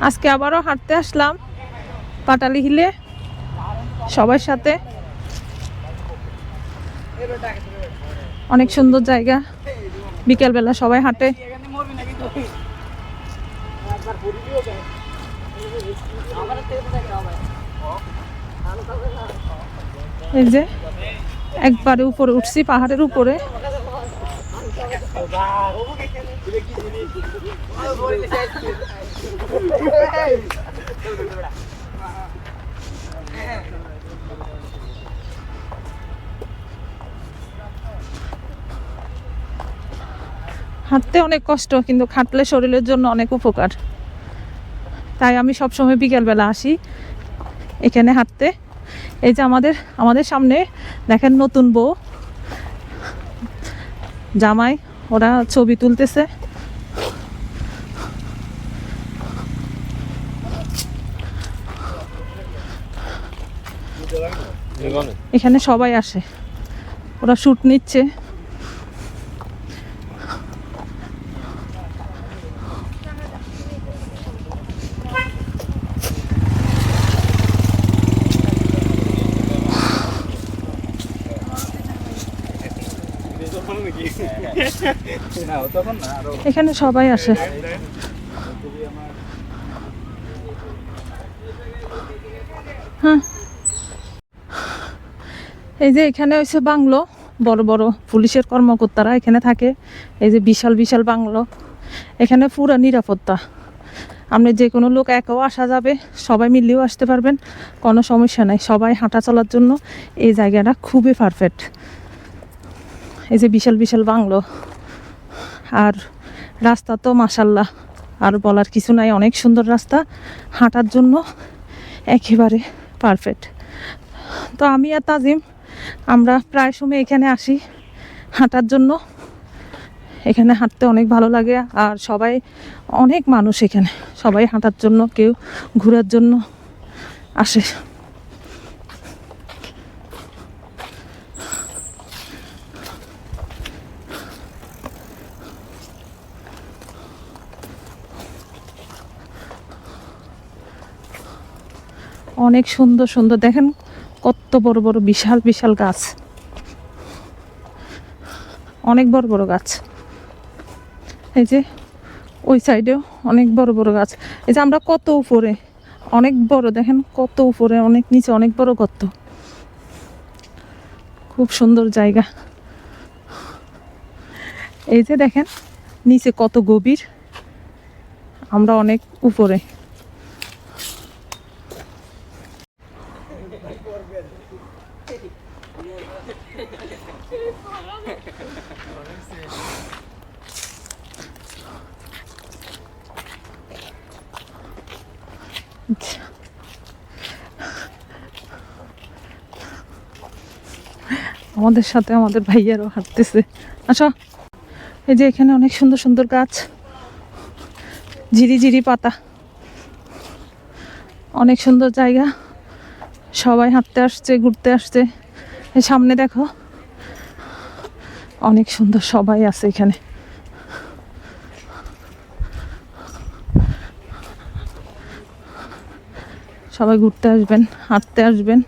আজকে আবারও হাঁটতে আসলাম পাটালি হিলে সবার সাথে। অনেক সুন্দর জায়গা, বিকেলবেলা সবাই হাঁটে। এই যে একবারে উপরে উঠছি, পাহাড়ের উপরে। হাঁটতে অনেক কষ্ট, কিন্তু হাঁটলে শরীরের জন্য অনেক উপকার। তাই আমি সবসময় বিকেলবেলা আসি এখানে হাঁটতে। এই যে আমাদের সামনে দেখেন নতুন বউ জামাই, ওরা ছবি তুলতেছে। এখানে সবাই আসে, ওরা শুট নিচ্ছে। এখানে সবাই আসে। হ্যাঁ, এই যে এখানে হচ্ছে বাংলো, বড় বড় পুলিশের কর্মকর্তারা এখানে থাকে। এই যে বিশাল বিশাল বাংলো, এখানে পুরো নিরাপত্তা। আপনি যে কোনো লোক একাও আসা যাবে, সবাই মিলেও আসতে পারবেন, কোনো সমস্যা নাই। সবাই হাঁটা চলার জন্য এই জায়গাটা খুবই পারফেক্ট। এই যে বিশাল বিশাল বাংলো, আর রাস্তা তো মাশাল্লাহ আর বলার কিছু নাই, অনেক সুন্দর রাস্তা, হাঁটার জন্য একেবারে পারফেক্ট। তো আমি আর তাজিম আমরা প্রায় সময় এখানে আসি হাঁটার জন্য। এখানে হাঁটতে অনেক ভালো লাগে, আর সবাই অনেক মানুষ এখানে, সবাই হাঁটার জন্য, কেউ ঘোরার জন্য আসে। অনেক সুন্দর সুন্দর, দেখেন কত বড় বড় বিশাল বিশাল গাছ, অনেক বড় বড় গাছ। এই যে ওই সাইডেও অনেক বড় বড় গাছ। এই যে আমরা কত উপরে, অনেক বড়, দেখেন কত উপরে, অনেক নিচে অনেক বড় গর্ত। খুব সুন্দর জায়গা। এই যে দেখেন নিচে কত গভীর, আমরা অনেক উপরে। আমাদের সাথে আমাদের ভাইয়ারও হাঁটতেছে। আচ্ছা, এই যে এখানে অনেক সুন্দর সুন্দর গাছ, ঝিরি ঝিরি পাতা, অনেক সুন্দর জায়গা। সবাই হাঁটতে আসছে, ঘুরতে আসছে। এই সামনে দেখো অনেক সুন্দর, সবাই আছে এখানে। সবাই ঘুরতে আসবেন, হাঁটতে আসবেন।